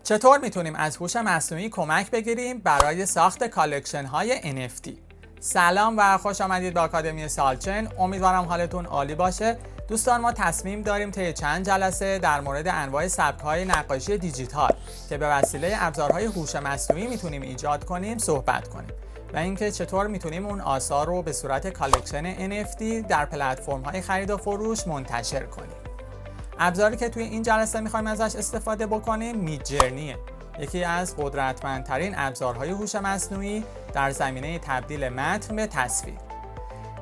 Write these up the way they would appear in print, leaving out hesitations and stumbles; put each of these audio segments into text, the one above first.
چطور میتونیم از هوش مصنوعی کمک بگیریم برای ساخت کالکشن های NFT؟ سلام و خوش آمدید به آکادمی سالچن. امیدوارم حالتون عالی باشه. دوستان، ما تصمیم داریم طی چند جلسه در مورد انواع سبک‌های نقاشی دیجیتال که به وسیله ابزارهای هوش مصنوعی میتونیم ایجاد کنیم صحبت کنیم و اینکه چطور میتونیم اون آثار رو به صورت کالکشن NFT در پلتفرم‌های خرید و فروش منتشر کنیم. ابزاری که توی این جلسه میخوایم ازش استفاده بکنیم میدجرنیه، یکی از قدرتمندترین ابزارهای هوش مصنوعی در زمینه تبدیل متن به تصویر.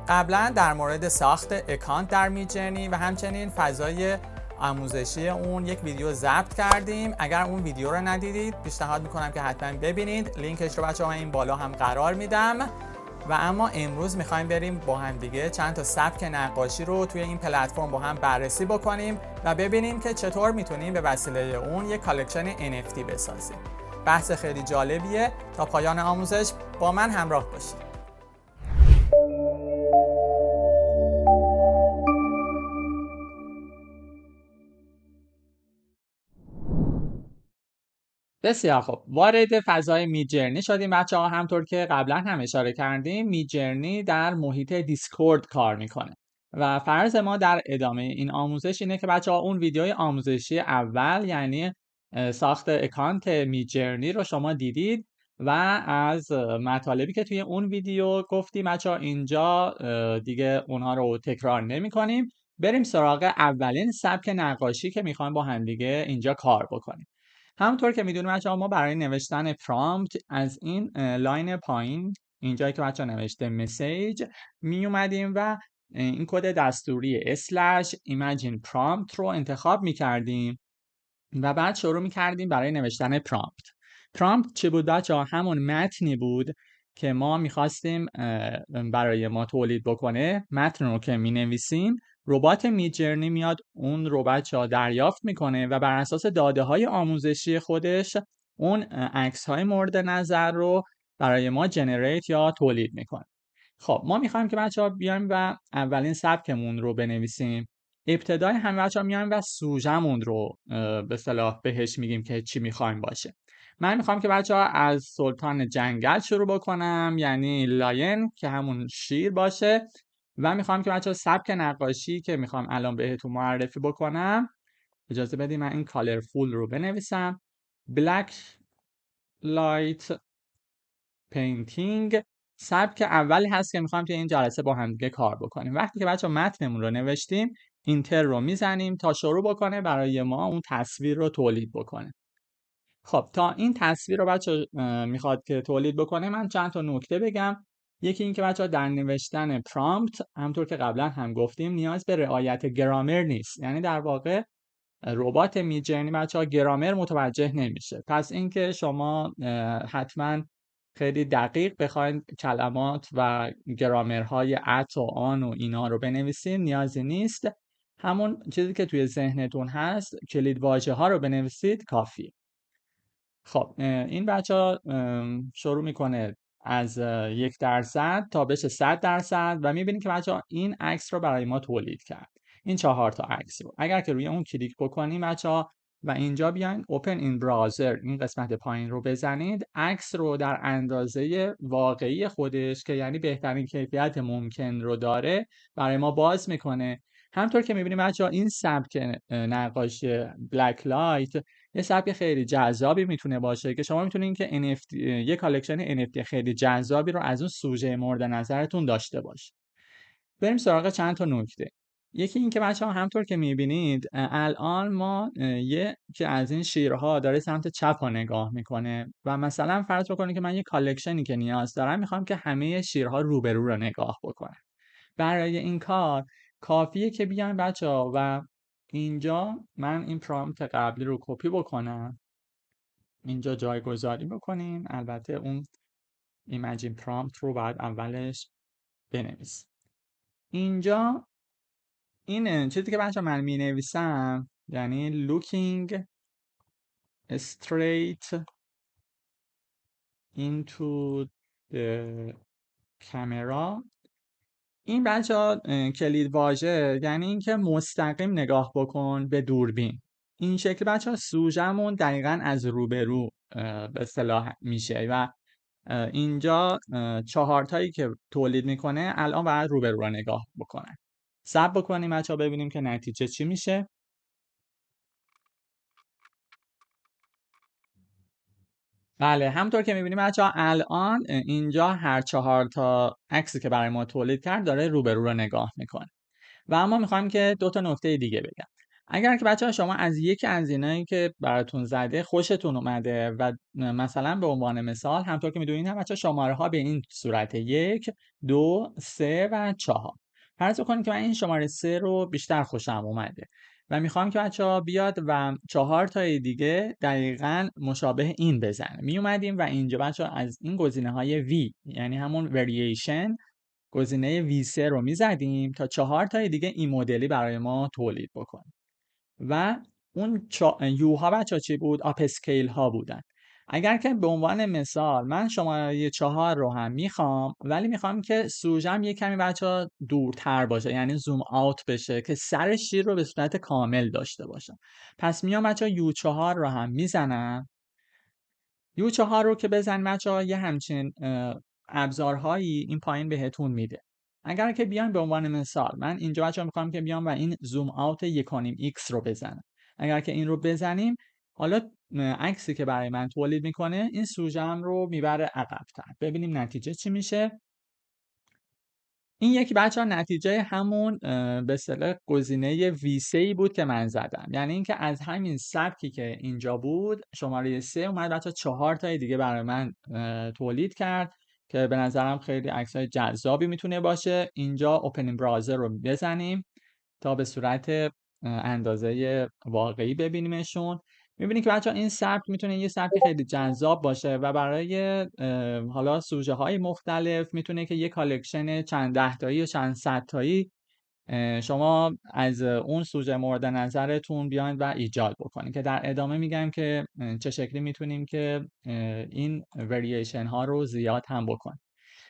قبلا در مورد ساخت اکانت در میدجرنی و همچنین فضای آموزشی اون یک ویدیو ضبط کردیم. اگر اون ویدیو رو ندیدید پیشنهاد میکنم که حتما ببینید. لینکش رو بچه‌ها این بالا هم قرار میدم. و اما امروز میخوایم بریم با هم دیگه چند تا سبک نقاشی رو توی این پلتفرم با هم بررسی بکنیم و ببینیم که چطور میتونیم به وسیله اون یک کالکشن NFT بسازیم. بحث خیلی جالبیه. تا پایان آموزش با من همراه باشید. بسیار خب، وارد فضای میدجرنی شدیم بچه‌ها. همطور که قبلا هم اشاره کردیم میدجرنی در محیط دیسکورد کار میکنه و فرض ما در ادامه این آموزش اینه که بچه‌ها اون ویدیوی آموزشی اول یعنی ساخت اکانت میدجرنی رو شما دیدید و از مطالبی که توی اون ویدیو گفتیم بچه‌ها اینجا دیگه اونها رو تکرار نمی‌کنیم. بریم سراغ اولین سبک نقاشی که میخوایم با هم دیگه اینجا کار بکنیم. همونطور که میدونیم بچه‌ها ما برای نوشتن پرامپت از این لاین پایین اینجایی که بچه‌ها نوشته مسیج می اومدیم و این کد دستوری /imagine prompt رو انتخاب میکردیم و بعد شروع میکردیم برای نوشتن پرامپت. پرامپت چی بود بچه‌ها؟ همون متنی بود که ما میخواستیم برای ما تولید بکنه. متن رو که مینویسیم ربات میدجرنی میاد اون رو بچه‌ها دریافت میکنه و بر اساس داده های آموزشی خودش اون عکس های مورد نظر رو برای ما جنریت یا تولید میکنه. خب ما میخوایم که بچه‌ها بیایم و اولین سبکمون رو بنویسیم. ابتدای همه بچه‌ها میایم و سوژه‌مون رو به اصطلاح بهش میگیم که چی میخوایم باشه. من میخوام که بچه‌ها از سلطان جنگل شروع بکنم، یعنی لاین که همون شیر باشه، و میخوام که بچه‌ها سبک نقاشی که میخوام الان بهتون معرفی بکنم، اجازه بدید من این کالرفول رو بنویسم. بلک لایت پینتینگ سبک اولی هست که میخوام توی این جلسه با هم دیگه کار بکنیم. وقتی که بچه‌ها متنمون رو نوشتیم اینتر رو میزنیم تا شروع بکنه برای ما اون تصویر رو تولید بکنه. خب تا این تصویر رو بچه‌ها میخواد که تولید بکنه من چند تا نکته بگم. یکی این که بچه‌ها در نوشتن پرامپت همونطور که قبلا هم گفتیم نیاز به رعایت گرامر نیست. یعنی در واقع ربات میدجرنی بچه‌ها گرامر متوجه نمیشه. پس اینکه شما حتما خیلی دقیق بخواید کلمات و گرامرهای ات و آن و اینا رو بنویسین نیازی نیست. همون چیزی که توی ذهنتون هست کلید واژه ها رو بنویسید کافیه. خب این بچه‌ها شروع میکنه از 1% تا بشه 100% و میبینید که بچه‌ها این عکس رو برای ما تولید کرد. این 4 تا عکس رو اگر که روی اون کلیک بکنیم بچه‌ها و اینجا بیاین اوپن این براوزر این قسمت پایین رو بزنید، عکس رو در اندازه واقعی خودش که یعنی بهترین کیفیت ممکن رو داره برای ما باز میکنه. همطور که میبینیم بچه‌ها این سبک نقاشی بلک لایت یه سبک خیلی جذابی میتونه باشه که شما میتونین که NFT یه کالکشن NFT خیلی جذابی رو از اون سوژه مورد نظرتون داشته باشه. بریم سراغ چند تا نکته. یکی این که بچه‌ها همطور که میبینید الان ما یکی از این شیرها داره سمت چپ ها نگاه میکنه و مثلا فرض بکنید که من یه کالکشنی که نیاز دارم میخوام که همه شیرها روبرو رو نگاه بکنن. برای این کار کافیه که بیایم بچه‌ها و اینجا من این پرامپت قبلی رو کپی بکنم، اینجا جایگذاری بکنیم. البته اون ایمیجین پرامپت رو بعد اولش بنویسیم. اینجا این چیزی که بچه‌ها من می نویسم یعنی looking straight into the camera. این بچه‌ها کلید واژه یعنی اینکه مستقیم نگاه بکن به دوربین. این شکل بچه ها سوژه‌مون دقیقا از روبرو به اصطلاح میشه و اینجا 4 تایی که تولید میکنه الان باید روبرو رو نگاه بکنن. صبر بکنیم بچه ها ببینیم که نتیجه چی میشه. بله همونطور که میبینیم بچه ها الان اینجا هر 4 تا عکسی که برای ما تولید کرد داره روبرو رو نگاه میکنه. و اما میخوایم که 2 تا نکته دیگه بگم. اگر که بچه‌ها شما از یکی از اینایی که براتون زده خوشتون اومده و مثلا به عنوان مثال همونطور که میدونید هم بچه‌ها شماره ها به این صورت 1 2 3 و 4. فرض کنید که من این شماره 3 رو بیشتر خوشم اومده و میخوام که بچه‌ها بیاد و 4 تای دیگه دقیقاً مشابه این بزنه. می اومدیم و اینجا بچه‌ها از این گزینه‌های V یعنی همون variation گزینه V3 رو میزدیم تا 4 تای دیگه این مدلی برای ما تولید بکنه. و اون یوها بچه چی بود؟ آپ اسکیل ها بودن. اگر که به عنوان مثال من شماره 4 رو هم میخوام ولی میخوام که سوژم یه کمی بچه دورتر باشه یعنی زوم آوت بشه که سر شیر رو به صورت کامل داشته باشم. پس میام بچه U4 رو هم میزنم. U4 رو که بزن بچه یه همچین ابزارهایی این پایین بهتون میده. اگر که بیان به عنوان مثال من اینجا بچه‌ها میخوام که بیام و این زوم آوت 1.5x رو بزنم. اگر که این رو بزنیم حالا عکسی که برای من تولید میکنه این سوژم رو میبره عقب‌تر. ببینیم نتیجه چی میشه. این یکی بچه ها نتیجه همون به اصطلاح گزینه V3 بود که من زدم. یعنی اینکه از همین سبکی که اینجا بود شماره 3 اومد بچه ها 4 تای دیگه برای من تولید کرد که به نظرم خیلی عکسای جذابی میتونه باشه. اینجا اوپنینگ براوزر رو بزنیم تا به صورت اندازه واقعی ببینیمشون. میبینید که بچه‌ها این سبک میتونه یه سبک خیلی جذاب باشه و برای حالا سوژه های مختلف میتونه که یه کالکشن چند ده تایی و چند صد تایی شما از اون سوژه مورد نظرتون بیاین و ایجاد بکنید که در ادامه میگم که چه شکلی میتونیم که این ورییشن ها رو زیاد هم بکنیم.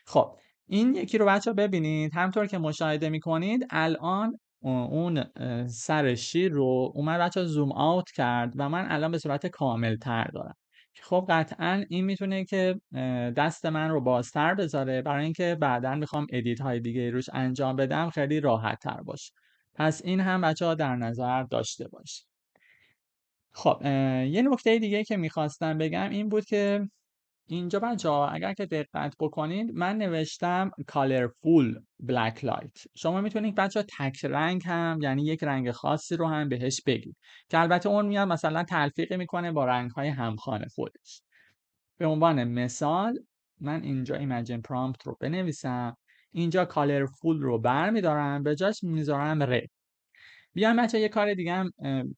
خب این یکی رو بچه ببینید همطور که مشاهده میکنید الان اون سر شیر رو اومد بچه زوم آوت کرد و من الان به صورت کامل تر دارم. خب قطعا این میتونه که دست من رو بازتر بذاره برای اینکه بعدا میخوام ادیت های دیگه روش انجام بدم خیلی راحت تر باشه. پس این هم بچه ها در نظر داشته باشه. خب یه نکته دیگه که میخواستم بگم این بود که اینجا بچه‌ها اگر که دقت بکنید من نوشتم colorful black light. شما میتونید بچه‌ها تک رنگ هم یعنی یک رنگ خاصی رو هم بهش بگید که البته اون میاد مثلا تلفیق میکنه با رنگ‌های همخوان خودش. به عنوان مثال من اینجا ایمیجن پرامپت رو بنویسم. اینجا colorful رو برمیدارم به جاش میذارم red. بیایم بچه یه کار دیگه هم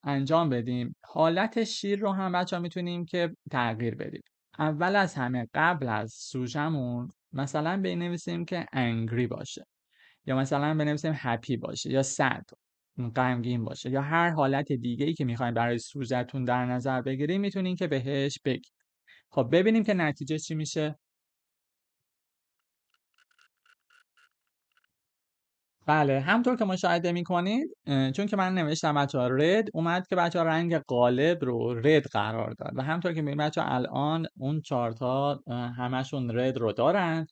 انجام بدیم. حالت شیر رو هم بچه میتونیم که تغییر بدیم. اول از همه قبل از سوژمون مثلا بنویسیم که angry باشه یا مثلا بنویسیم happy باشه یا sad غمگین باشه یا هر حالت دیگه ای که میخوایم برای سوژتون در نظر بگیریم میتونیم که بهش بگیم. خب ببینیم که نتیجه چی میشه. بله همطور که مشاهده میکنید چون که من نوشتم بچه‌ها رد اومد که بچه‌ها رنگ قالب رو رد قرار داد و همطور که میبینید بچه‌ها الان اون 4 تا همشون رد رو دارن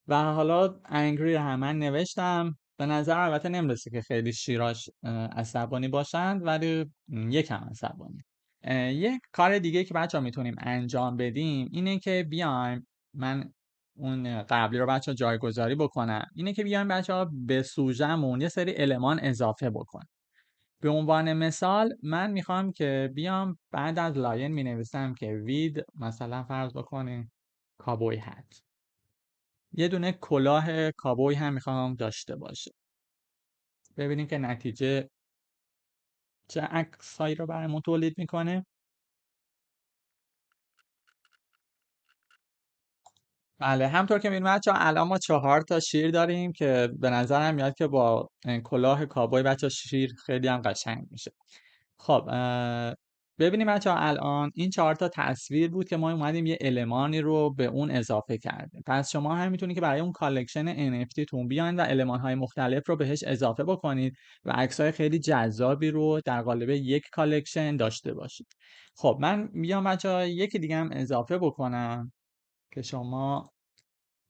و حالا انگری هم من نوشتم. به نظر البته نمیرسه که خیلی شیراش عصبانی باشند ولی یکم عصبانی. یک کار دیگه که بچه‌ها میتونیم انجام بدیم اینه که بیایم من اون قبلی رو بچه‌ها جایگذاری بکنم. اینه که بیایم بچه‌ها به سوژه‌مون یه سری المان اضافه بکنم. به عنوان مثال من میخوام که بیام بعد از لاین مینویسم که وید مثلا فرض بکنیم کابوی هت. یه دونه کلاه کابوی هم میخوام داشته باشه. ببینیم که نتیجه چه عکسایی رو برامون تولید میکنه. بله همطور که می‌بینید بچه‌ها الان ما 4 تا شیر داریم که به نظرم میاد که با کلاه کابوی بچه‌ها شیر خیلی هم قشنگ میشه. خب ببینیم بچه‌ها الان این 4 تا تصویر بود که ما اومدیم یه المانی رو به اون اضافه کردیم. پس شما هم میتونید که برای اون کالکشن NFT تون بیاین و المان‌های مختلف رو بهش اضافه بکنید و عکس‌های خیلی جذابی رو در قالب یک کالکشن داشته باشید. خب من میام بچه‌ها یکی دیگه هم اضافه بکنم که شما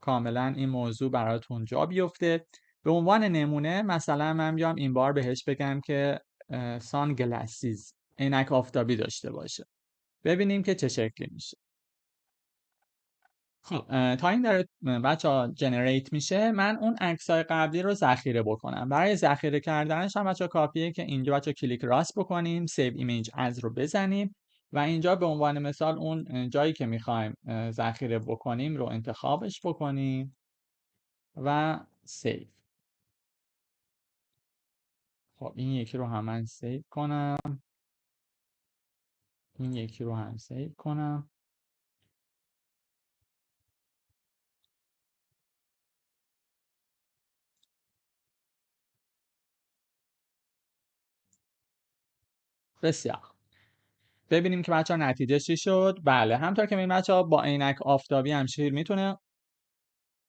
کاملا این موضوع براتون جا بیفته. به عنوان نمونه مثلا من بیام این بار بهش بگم که سان گلاسیز، عینک آفتابی داشته باشه. ببینیم که چه شکلی میشه. خب تا این داره بچه ها جنریت میشه، من اون عکسای قبلی رو ذخیره بکنم. برای ذخیره کردنش هم بچه ها کافیه که اینجا بچه ها کلیک راست بکنیم، سیو ایمیج از رو بزنیم و اینجا به عنوان مثال اون جایی که میخوایم ذخیره بکنیم رو انتخابش بکنیم و سیو. خب این یکی رو هم من سیو کنم، این یکی رو هم سیو کنم. بسیار. ببینیم که بچه ها نتیجه چی شد. بله همطور که می‌بینید بچه ها با عینک آفتابی هم شیر میتونه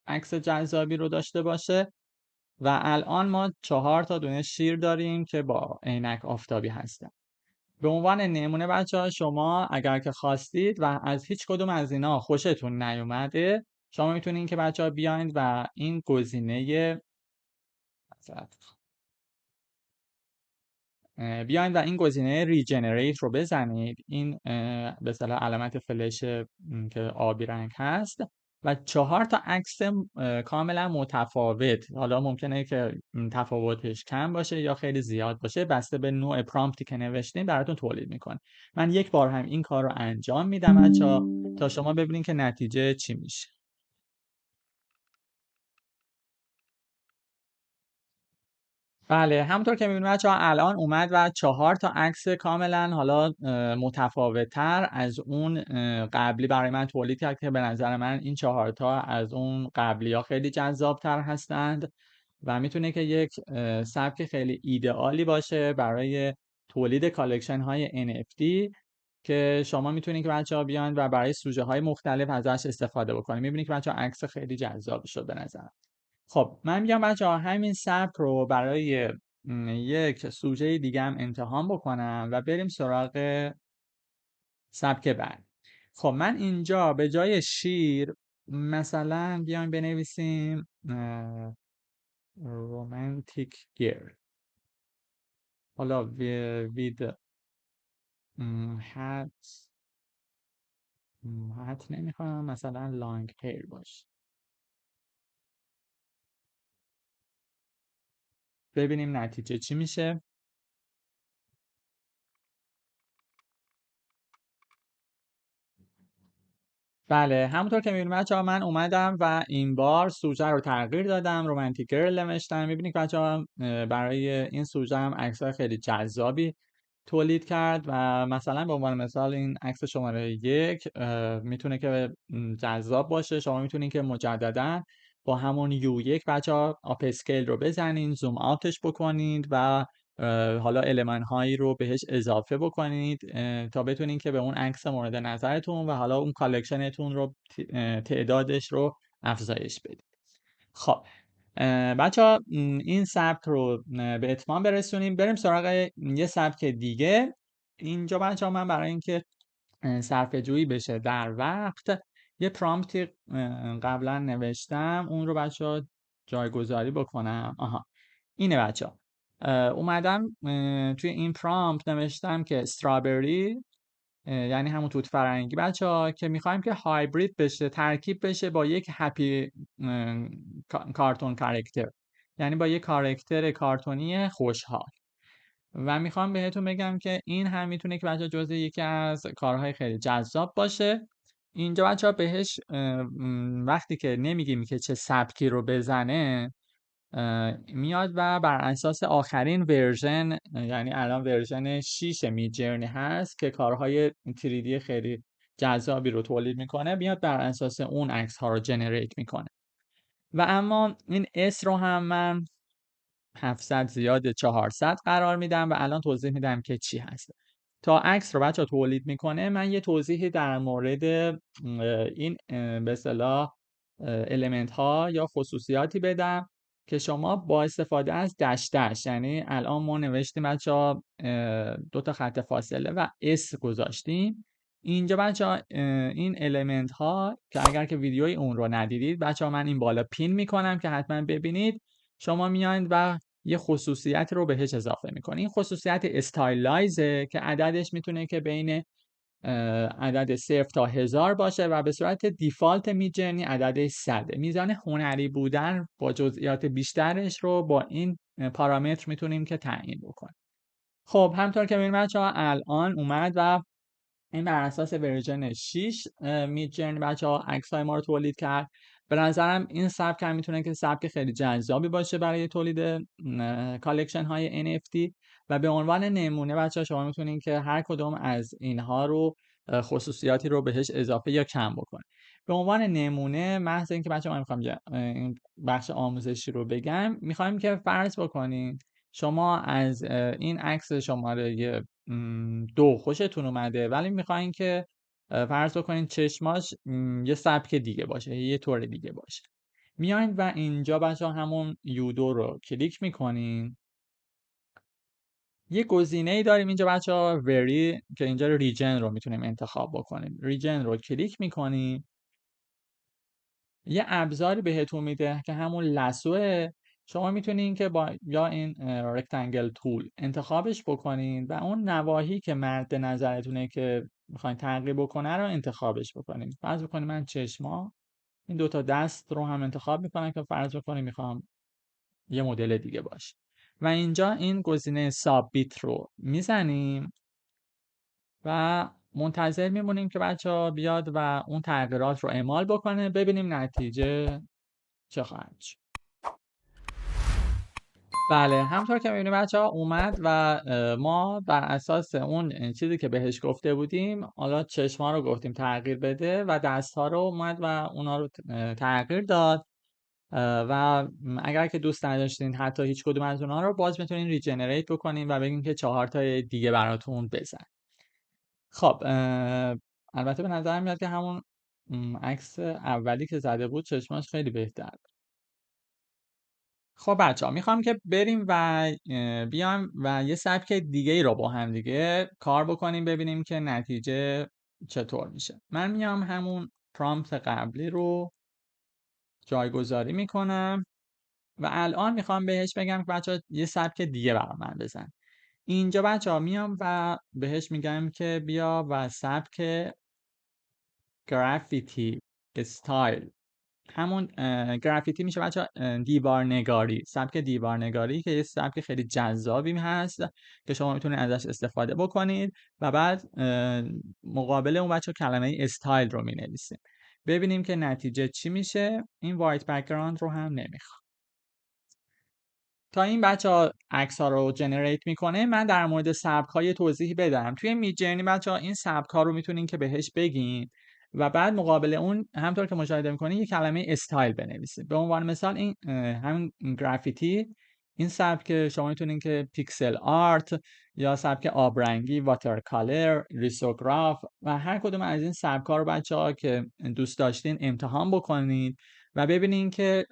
عکس جذابی رو داشته باشه و الان ما 4 تا دونه شیر داریم که با عینک آفتابی هستن. به عنوان نمونه بچه ها شما اگر که خواستید و از هیچ کدوم از اینا خوشتون نیومده، شما میتونید که بچه ها بیاین و این گزینه ریجنریت رو بزنید. این به اصطلاح علامت فلش که آبی رنگ هست و 4 تا عکس کاملا متفاوت، حالا ممکنه که تفاوتش کم باشه یا خیلی زیاد باشه، بسته به نوع پرامپتی که نوشتین براتون تولید میکنه. من یک بار هم این کار رو انجام میدم بچه‌ها تا شما ببینید که نتیجه چی میشه. بله همونطور که می‌بینید بچه‌ها الان اومد و 4 تا عکس کاملا حالا متفاوت‌تر از اون قبلی برای من تولید کرد که به نظر من این 4 تا از اون قبلی‌ها خیلی جذاب‌تر هستند و میتونه که یک سبک خیلی ایدئالی باشه برای تولید کالکشن‌های NFT که شما میتونید که بچه‌ها بیان و برای سوژه‌های مختلف ازش استفاده بکنید. می‌بینید که بچه‌ها عکس خیلی جذابی شد به نظر. خب من میگم بچه‌ها همین سبک رو برای یک سوژه دیگه هم امتحان بکنم و بریم سراغ سبک بعد. خب من اینجا به جای شیر مثلا بیایم بنویسیم رومانتیک گیر، حالا وید هت نمیخوام، مثلا لانگ هیر باشه. ببینیم نتیجه چی میشه. بله همونطور که می‌بینید بچه‌ها من اومدم و این بار سوژه رو تغییر دادم، رومانتیک گرل نوشتم. می‌بینید بچه‌ها برای این سوژه هم عکس‌های خیلی جذابی تولید کرد و مثلا به عنوان مثال این عکس شماره 1 میتونه که جذاب باشه. شما میتونید که مجددا با همون U1 بچه‌ها آپ اسکیل رو بزنین، زوم آوتش بکنید و حالا المان هایی رو بهش اضافه بکنید تا بتونین که به اون عکس مورد نظرتون و حالا اون کالکشنتون رو تعدادش رو افزایش بدید. خب بچه ها این سبک رو به اتمام برسونیم، بریم سراغ یه سبک دیگه. اینجا بچه ها من برای اینکه صرفه جویی بشه در وقت یه پرامپتی قبلا نوشتم، اون رو بچه ها جایگذاری بکنم. آها اینه بچه ها، اومدم توی این پرامپت نوشتم که استرابری یعنی همون توت فرنگی بچه ها، که میخوایم که هایبرید بشه، ترکیب بشه با یک هپی کارتون کاراکتر، یعنی با یک کاراکتر کارتونی خوشحال. و میخوام بهتون بگم که این هم میتونه که بچه جزء یکی از کارهای خیلی جذاب باشه. اینجا بچه ها بهش وقتی که نمیگیم که چه سبکی رو بزنه، میاد و بر اساس آخرین ورژن، یعنی الان ورژن 6 میدجرنی هست که کارهای 3D خیلی جذابی رو تولید میکنه، میاد بر اساس اون عکس ها رو جنریت میکنه. و اما این اس رو هم من 700 زیاد 400 قرار میدم و الان توضیح میدم که چی هست. تا عکس رو بچه تولید میکنه، من یه توضیحی در مورد این به اصطلاح المنت ها یا خصوصیاتی بدم که شما با استفاده از دش دش، یعنی الان ما نوشتیم بچه ها 2 تا خط فاصله و اس گذاشتیم اینجا بچه ها، این المنت ها که اگر که ویدیوی اون رو ندیدید بچه ها، من این بالا پین میکنم که حتما ببینید. شما میایید و یه خصوصیت رو بهش اضافه میکنه. این خصوصیت استایلایزه که عددش میتونه که بین عدد 0 تا 1000 باشه و به صورت دیفالت میدجرنی عددش 100. میزان هنری بودن با جزئیات بیشترش رو با این پارامتر میتونیم که تعیین بکنیم. خب همطور که میبینید بچه‌ها الان اومد و این بر اساس ورژن 6 میدجرنی بچه‌ها عکس‌های ما رو تولید کرد. به نظرم این سبک هم میتونه که سبک خیلی جذابی باشه برای تولید کالکشن های NFT و به عنوان نمونه بچه‌ها شما میتونید که هر کدوم از اینها رو خصوصیاتی رو بهش اضافه یا کم بکنید. به عنوان نمونه محض اینکه بچه‌ها من می‌خوام این بخش آموزشی رو بگم، می‌خوایم که فرض بکنید شما از این عکس شماره 2 خوشتون اومده، ولی میخواین که فرض بکنین چشماش یه سبک دیگه باشه، یه طور دیگه باشه. میایین و اینجا بچه‌ها همون یودو رو کلیک میکنین. یه گزینه ای داریم اینجا بچه‌ها وری که اینجا ریجن رو میتونیم انتخاب بکنیم. ریجن رو کلیک میکنیم. یه ابزاری بهتون میده که همون لسوه. شما میتونین که با یا این رکتانگل تول انتخابش بکنین و اون نواحی که مد نظرتونه که میخواین تغییر بکنه رو انتخابش بکنین. فرض بکنین من چشما این 2 تا دست رو هم انتخاب میکنم که فرض بکنین میخوام یه مدل دیگه باشه و اینجا این گزینه سابمیت رو میزنیم و منتظر میمونیم که بچه‌ها بیاد و اون تغییرات رو اعمال بکنه. ببینیم نتیجه چه خواهد شد. بله همطور که می‌بینید بچه‌ها اومد و ما بر اساس اون چیزی که بهش گفته بودیم، حالا چشما رو گفتیم تغییر بده و دست‌ها رو اومد و اونا رو تغییر داد و اگر که دوست نداشتین حتی هیچ کدوم از اونها رو، باز میتونین ریجنریت بکنین و بگین که 4 تا دیگه براتون بزن. خب البته به نظر میاد که همون عکس اولی که زده بود چشماش خیلی بهتر. خب بچه‌ها میخوام که بریم و بیام و یه سبک دیگه ای رو با هم دیگه کار بکنیم ببینیم که نتیجه چطور میشه. من میام همون پرامپت قبلی رو جایگذاری میکنم و الان میخوام بهش بگم که بچه‌ها یه سبک دیگه برای من بزن. اینجا بچه‌ها میام و بهش میگم که بیا و سبک گرافیتی استایل، همون گرافیتی میشه بچه دیوارنگاری، سبک دیوارنگاری که یه سبک خیلی جذابی هست که شما میتونید ازش استفاده بکنید و بعد مقابل اون بچه کلمه استایل رو مینویسیم. ببینیم که نتیجه چی میشه. این وایت بک‌گراند رو هم نمیخوام. تا این بچه‌ها عکس‌ها رو جنریت میکنه، من در مورد سبک‌های توضیحی بدم. توی میدجرنی بچه‌ها این سبک‌ها رو میتونین که بهش بگین و بعد مقابل اون همونطور که مشاهده میکنین یه کلمه استایل بنویسید. به عنوان مثال این همین گرافیتی، این سبک شما میتونین که پیکسل آرت یا سبک آبرنگی، واتر کالر، ریسوگراف و هر کدوم از این سبک‌ها رو بچه‌ها که دوست داشتین امتحان بکنید و ببینین که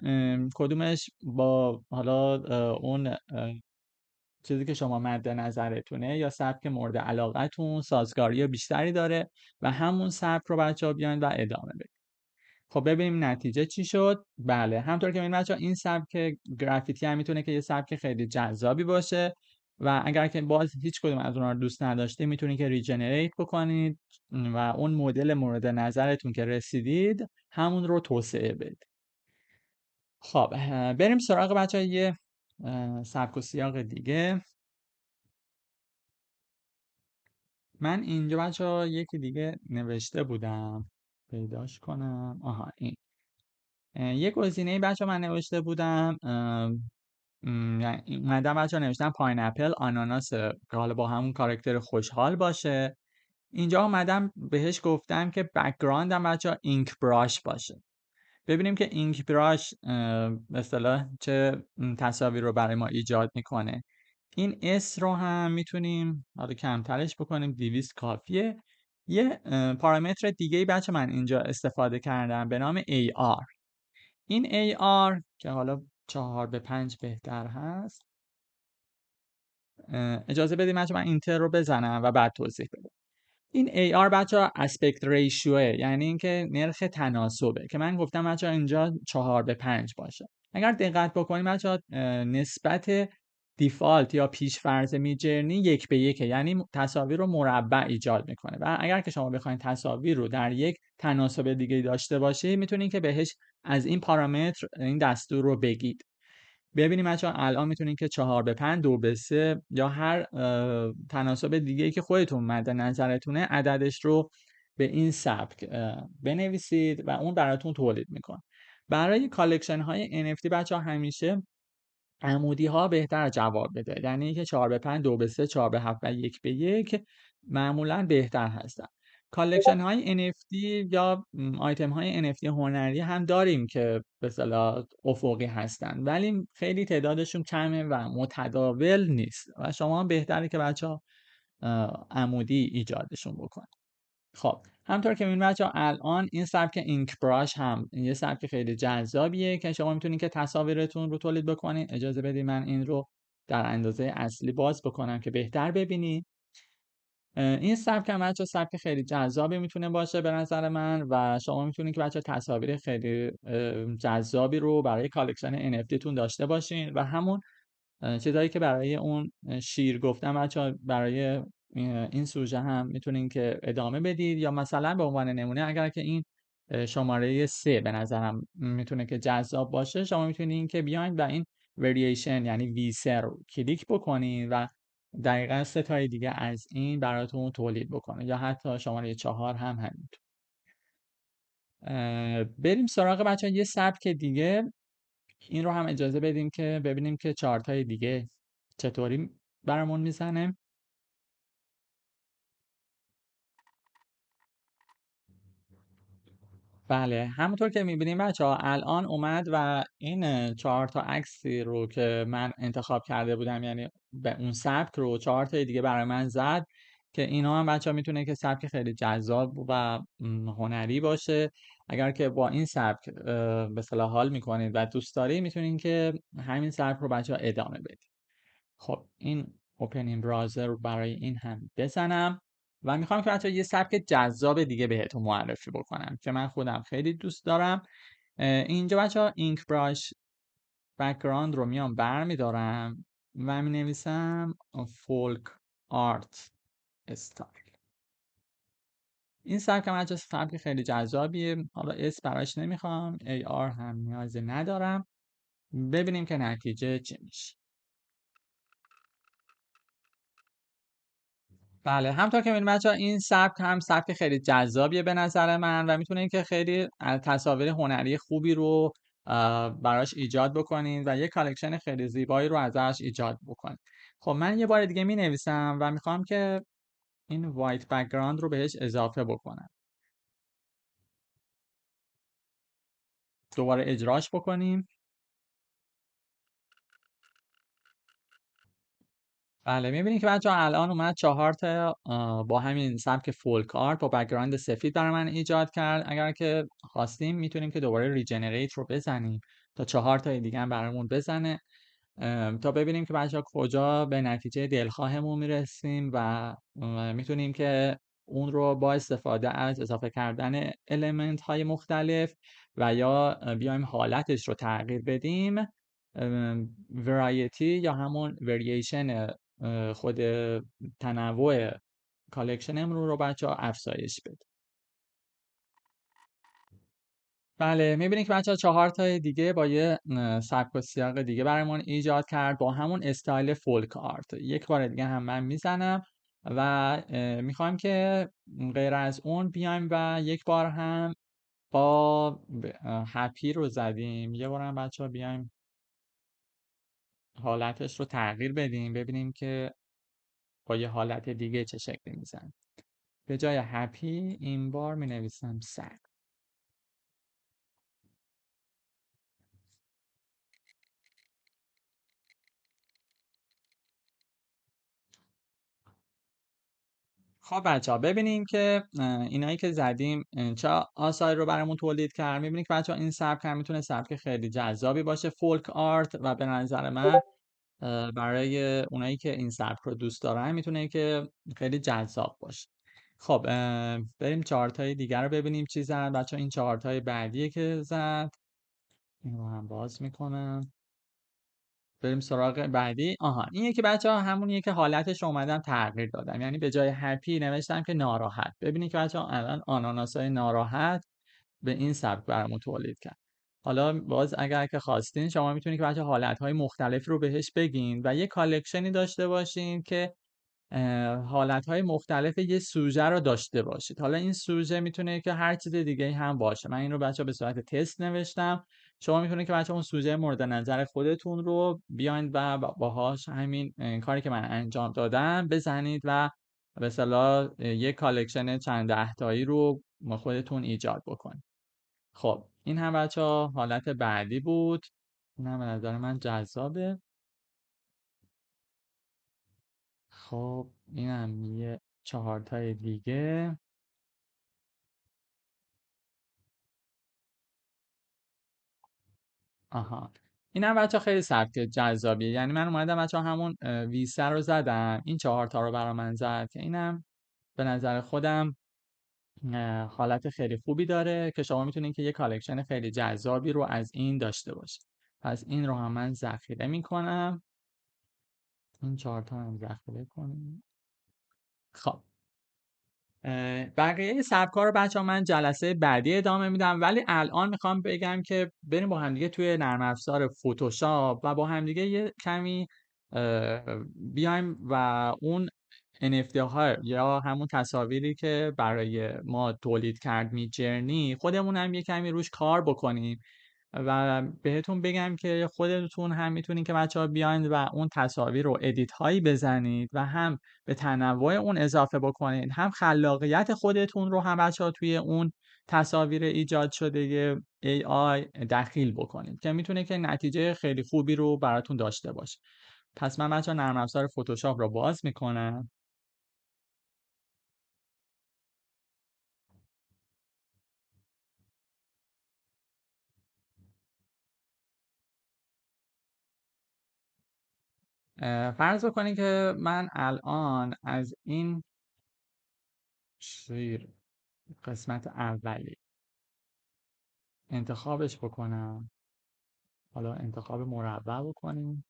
کدومش با حالا اون چیزی که شما مد نظرتونه یا سبک مورد علاقتون سازگاری بیشتری داره و همون سبک رو بچه‌ها بیاین و ادامه بدین. خب ببینیم نتیجه چی شد. بله همطور که می‌بینید بچه‌ها این سبک گرافیتی هم میتونه که یه سبک خیلی جذابی باشه و اگر که باز هیچ کدوم از اونها رو دوست نداشته میتونید که ریجنریت بکنید و اون مدل مورد نظرتون که رسیدید همون رو توسعه بدید. خب بریم سراغ بچه‌ها یه سبک و سیاق دیگه. من اینجا بچه‌ها یکی دیگه نوشته بودم، پیداش کنم. آها این یه گزینه بچه‌ها من نوشته بودم، یعنی اومدم بچه‌ها نوشتم پاینپل آناناس که حالا با همون کاراکتر خوشحال باشه. اینجا اومدم بهش گفتم که بک‌گراندم بچه‌ها اینک براش باشه. ببینیم که اینک براش به اصطلاح چه تصاویر رو برای ما ایجاد میکنه. این S رو هم میتونیم حالا کمترش بکنیم، 200 کافیه. یه پارامتر دیگه ای بچه من اینجا استفاده کردم به نام AR. این AR که حالا 4:5 بهتر هست. اجازه بدید بچه من اینتر رو بزنم و بعد توضیح بدم. این AR بچه اسپکت ریشیوه، یعنی اینکه نرخ تناسبه که من گفتم بچه اینجا 4:5 باشه. اگر دقت بکنیم بچه نسبت دیفالت یا پیش‌فرض میدجرنی 1:1، یعنی تصاویر رو مربع ایجاد میکنه و اگر که شما بخواید تصاویر رو در یک تناسب دیگه داشته باشید میتونید که بهش از این پارامتر این دستور رو بگید. ببینیم بچه‌ها الان میتونید که 4:5 2:3 یا هر تناسب دیگه ای که خودتون مد نظرتونه عددش رو به این سبک بنویسید و اون براتون تولید میکنه. برای کالکشن های NFT بچه‌ها همیشه عمودی ها بهتر جواب بده، یعنی که 4:5 2:3 4:7 و 1:1 معمولا بهتر هستن. کالکشن های NFT یا آیتم های NFT هنری هم داریم که به اصطلاح افقی هستن، ولی خیلی تعدادشون کمه و متداول نیست و شما بهتره که بچه‌ها عمودی ایجادشون بکنید. خب همطور که می‌بینید بچه‌ها الان این سبک اینک براش هم یه سبک خیلی جذابیه که شما میتونید که تصاویرتون رو تولید بکنید. اجازه بدید من این رو در اندازه اصلی باز بکنم که بهتر ببینید. این سبک هم بچه‌ها سبک خیلی جذابی میتونه باشه به نظر من و شما میتونید که بچه‌ها تصاویر خیلی جذابی رو برای کالکشن NFT تون داشته باشین و همون چیزایی که برای اون شیر گفتم بچه‌ها برای این سوژه هم میتونین که ادامه بدید، یا مثلا به عنوان نمونه اگر که این شماره 3 به نظرم میتونه که جذاب باشه، شما میتونین که بیاین و این ورییشن یعنی V3 رو کلیک بکنین و دقیقا 3 تای دیگه از این براتون تولید بکنه، یا حتی شماره 4 هم همینطور. بریم سراغ بچه یه سبک دیگه. این رو هم اجازه بدیم که ببینیم که چارتای دیگه چطوری برامون میزنه. بله همونطور که میبینیم بچه ها الان اومد و این 4 تا عکسی رو که من انتخاب کرده بودم، یعنی به اون سبک رو 4 تا دیگه برای من زد که اینا هم بچه ها میتونه که سبک خیلی جذاب و هنری باشه. اگر که با این سبک به اصطلاح حال میکنید و دوست دارید میتونید که همین سبک رو بچه ها ادامه بدید. خب این اوپنینگ براوزر رو برای این هم بزنم و میخوام که بچه‌ها یه سبک جذاب دیگه بهتون معرفی بکنم که من خودم خیلی دوست دارم. اینجا بچه‌ها اینک براش بک‌گراند رو میام برمیدارم و می نویسم فولک آرت استایل. این سبک هم بچه‌ها سبک خیلی جذابیه، حالا اس براش نمیخوام، ای آر هم نیازی ندارم. ببینیم که نتیجه چی میشه. بله همونطور که می‌بینید بچه‌ها این سبک هم سبک خیلی جذابیه به نظر من و میتونید که خیلی تصاویر هنری خوبی رو براش ایجاد بکنید و یه کالکشن خیلی زیبایی رو ازش ایجاد بکنید. خب من یه بار دیگه می نویسم و میخوام که این وایت بک‌گراند رو بهش اضافه بکنم. دوباره اجراش بکنیم. بله می‌بینید که بچه‌ها الان اومد 4 تا با همین سبک فولک آرت با بک‌گراند سفید برای من ایجاد کرد. اگر که خواستیم میتونیم که دوباره ریجنریت رو بزنیم تا 4 تای دیگه هم برامون بزنه تا ببینیم که بچه‌ها کجا به نتیجه دلخواهمون میرسیم و میتونیم که اون رو با استفاده از اضافه کردن المنت های مختلف و یا بیایم حالتش رو تغییر بدیم، ورایتی یا همون ورییشن خود تنوع کالکشنمون رو بچه‌ها افزایش بده. بله میبینید که بچه‌ها 4 تای دیگه با یه سبک و سیاق دیگه برامون ایجاد کرد با همون استایل فولک آرت. یک بار دیگه هم من میزنم و میخوایم که غیر از اون بیایم و یک بار هم با هپی رو زدیم، یه بار هم بچه‌ها بیایم حالتش رو تغییر بدیم ببینیم که با یه حالت دیگه چه شکلی میزنه. به جای هپی این بار می نویسم سگ. خب بچه‌ها ببینیم که اینایی که زدیم چه آثاری رو برامون تولید کرد. می‌بینید که بچه‌ها این سبک هم میتونه سبک خیلی جذابی باشه، فولک آرت، و به نظر من برای اونایی که این سبک رو دوست دارن میتونه که خیلی جذاب باشه. خب بریم چارتای دیگر رو ببینیم چی زد بچه‌ها. این چارتای بعدیه که زد، این رو هم باز میکنم. بریم سراغ بعدی. آها، این یکی بچه‌ها همونیه که حالتش رو اومدم تغییر دادم، یعنی به جای هپی نوشتم که ناراحت. ببینید که بچه‌ها الان آناناسای ناراحت به این سبک برامون تولید کرد. حالا باز اگر که خواستین شما میتونید که بچه‌ها حالت‌های مختلف رو بهش بگین و یه کالکشنی داشته باشین که حالت‌های مختلف یه سوژه رو داشته باشید. حالا این سوژه میتونه که هر چیز دیگه هم باشه. من این رو بچه‌ها به صورت تست نوشتم. شما میتونید که بچه‌ها اون سوژه مورد نظر خودتون رو بیاین و باهاش همین کاری که من انجام دادم بزنید و به اصطلاح یه کالکشن چند ده تایی رو خودتون ایجاد بکنید. خب این هم بچه‌ها حالت بعدی بود. این هم به نظر من جذابه. خب این هم یه 4 تای دیگه. آها، این هم بچه خیلی سبک جذابیه. یعنی من اومدم بچه همون ویسه رو زدم، این 4 تا رو برا من زد که اینم به نظر خودم حالت خیلی خوبی داره که شما میتونید که یه کالکشن خیلی جذابی رو از این داشته باشید. پس این رو هم من ذخیره میکنم. این 4 تا هم ذخیره کنیم. خب بقیه سبک‌ها رو بچه‌ها من جلسه بعدی ادامه میدم، ولی الان میخوام بگم که بریم با همدیگه توی نرم افزار فتوشاپ و با همدیگه یه کمی بیایم و اون NFT ها یا همون تصاویری که برای ما تولید کرد میجرنی، خودمون هم یه کمی روش کار بکنیم و بهتون بگم که خودتون هم میتونید که بچه‌ها بیاین و اون تصاویر رو ادیت هایی بزنید و هم به تنوع اون اضافه بکنید، هم خلاقیت خودتون رو هم بچه‌ها توی اون تصاویر ایجاد شده AI دخیل بکنید که میتونه که نتیجه خیلی خوبی رو براتون داشته باشه. پس من بچه‌ها نرم افزار فتوشاپ رو باز میکنم. فرض بکنید که من الان از این شیر قسمت اولی انتخابش بکنم. حالا انتخاب مربع بکنیم.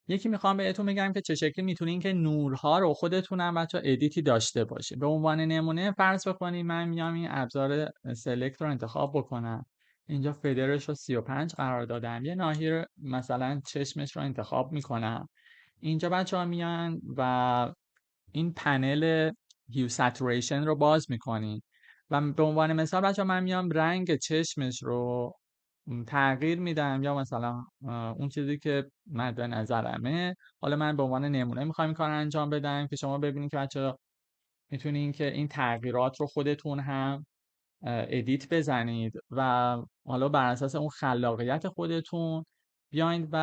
یکی میخوام بهتون بگم که چه شکلی میتونین که نورها رو خودتون هم بچه ادیتی داشته باشه. به عنوان نمونه فرض بکنید من میام این ابزار سلکت رو انتخاب بکنم. اینجا فدرش رو 35 قرار دادم. یه ناحیه رو مثلا چشمش رو انتخاب میکنم. اینجا بچه ها میان و این پنل هیو ساتوریشن رو باز میکنین و به عنوان مثال بچه من میام رنگ چشمش رو تغییر میدم، یا مثلا اون چیزی که مد نظرمه. حالا من به عنوان نمونه میخوام این کار انجام بدم که شما ببینید که بچه میتونین که این تغییرات رو خودتون هم ادیت بزنید و حالا بر اساس اون خلاقیت خودتون بیاین و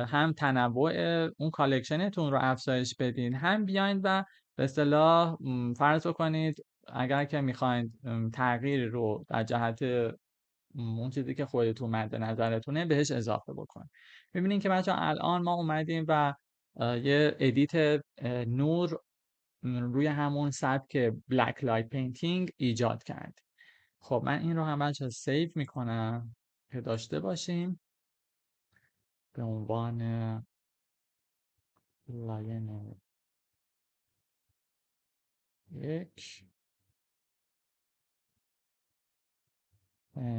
هم تنوع اون کالکشنتون رو افزایش بدین، هم بیاین و به اصطلاح فرض کنید اگر که میخواید تغییر رو در جهت اون چیزی که خودتون مد نظرتونه بهش اضافه بکن. می‌بینین که بچه‌ها الان ما اومدیم و یه ادیت نور روی همون سبک بلک لایت پینتینگ ایجاد کرد. خب من این رو هم بچه‌ها سیو میکنم که داشته باشیم به عنوان لاین یک.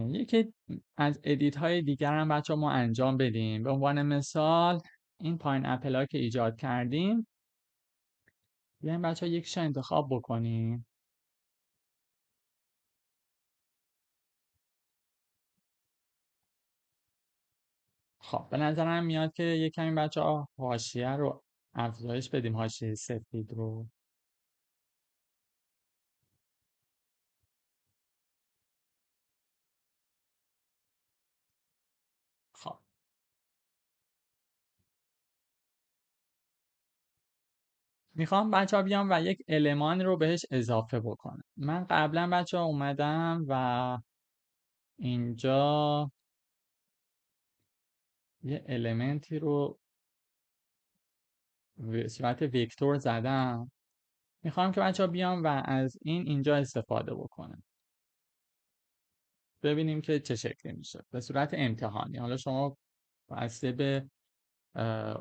یکی از ادیت های دیگر هم بچه ما انجام بدیم. به عنوان مثال این پایین اپل ها که ایجاد کردیم، بیایم بچه ها یکیش انتخاب بکنیم. خب به نظرم میاد که یه کمی بچه ها حاشیه رو افزایش بدیم، حاشیه سفید رو. خب میخوام بچه ها بیام و یک المان رو بهش اضافه بکنم. من قبلا بچه ها اومدم و اینجا یه المنتی رو به صورت وکتور زدم. میخوام که بچه ها بیام و از اینجا استفاده بکنم. ببینیم که چه شکلی میشه به صورت امتحانی. حالا شما بسته به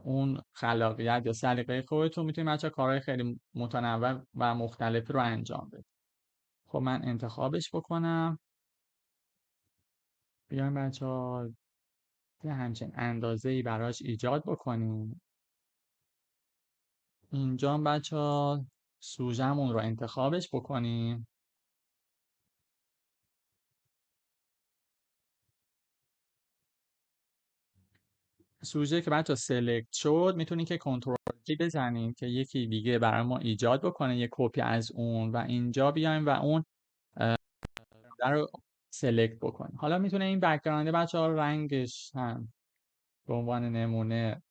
اون خلاقیت یا سلیقه خودتون میتونید بچه ها کارهای خیلی متنوع و مختلفی رو انجام بدید. خب من انتخابش بکنم. بیایم بچه ها یه همچین اندازه‌ای براش ایجاد بکنیم. اینجا بچه ها سوژه‌مون رو انتخابش بکنیم. سوژه که بچه ها سلکت شد میتونید که کنترل جی بزنیم که یکی دیگه برای ما ایجاد بکنه یه کپی از اون، و اینجا بیایم و اون رو سلکت بکنیم. حالا میتونه این بک‌گراند بچه ها رنگش هم به عنوان نمونه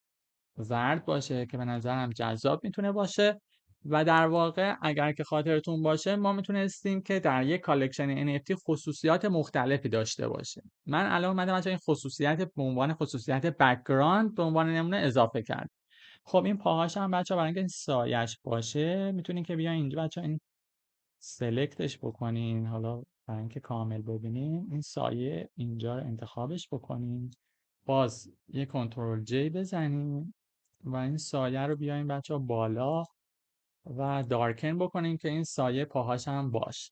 زرد باشه که به نظرم جذاب میتونه باشه. و در واقع اگر که خاطرتون باشه ما میتونستیم که در یک کالکشن NFT خصوصیات مختلفی داشته باشه. من الان اومدم بچه‌ها این خصوصیت به عنوان خصوصیت بک‌گراند به عنوان نمونه اضافه کردم. خب این پاهاش هم بچه‌ها برای اینکه این سایش باشه میتونین که بیاین اینجا بچه‌ها این سلکتش بکنین. حالا برای اینکه کامل ببینیم این سایه اینجا رو انتخابش بکنین، باز یه کنترل جی بزنیم و این سایه رو بیایم بچه ها بالا و دارکن بکنیم که این سایه پاهاش هم باشه.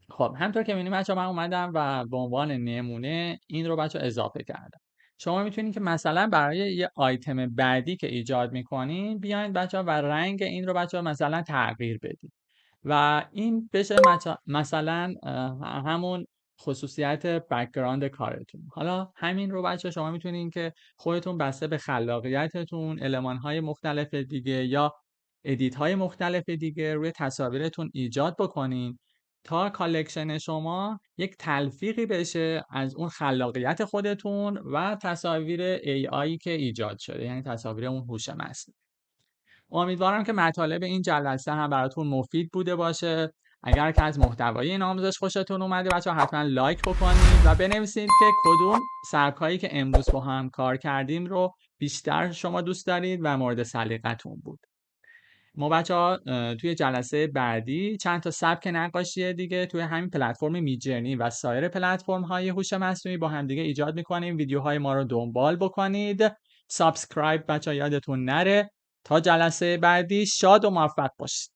خب همطور که می‌بینید بچه‌ها من اومدم و به عنوان نمونه این رو بچه‌ها اضافه کردم. شما میتونید که مثلا برای یه آیتم بعدی که ایجاد میکنین بیاین بچه‌ها و رنگ این رو بچه‌ها مثلا تغییر بدید و این بشه مثلا همون خصوصیت بک‌گراند کارتون. حالا همین رو بچه شما میتونین که خودتون بسته به خلاقیتتون المان‌های مختلف دیگه یا ادیت‌های مختلف دیگه روی تصاویرتون ایجاد بکنین تا کالکشن شما یک تلفیقی بشه از اون خلاقیت خودتون و تصاویر AI که ایجاد شده، یعنی تصاویر اون هوش مصنوعی. امیدوارم که مطالب این جلسه هم براتون مفید بوده باشه. اگر که از محتوای این آموزش خوشتون اومده بچه‌ها حتما لایک بکنید و بنویسید که کدوم سبکایی که امروز با هم کار کردیم رو بیشتر شما دوست دارید و مورد سلیقتون بود. ما بچه‌ها توی جلسه بعدی چند تا سبک نقاشی دیگه توی همین پلتفرم میجرنی و سایر پلتفرم‌های هوش مصنوعی با هم دیگه ایجاد می‌کنیم. ویدیوهای ما رو دنبال بکنید. سابسکرایب بچه‌ها یادتون نره. تا جلسه بعدی شاد و موفق باشید.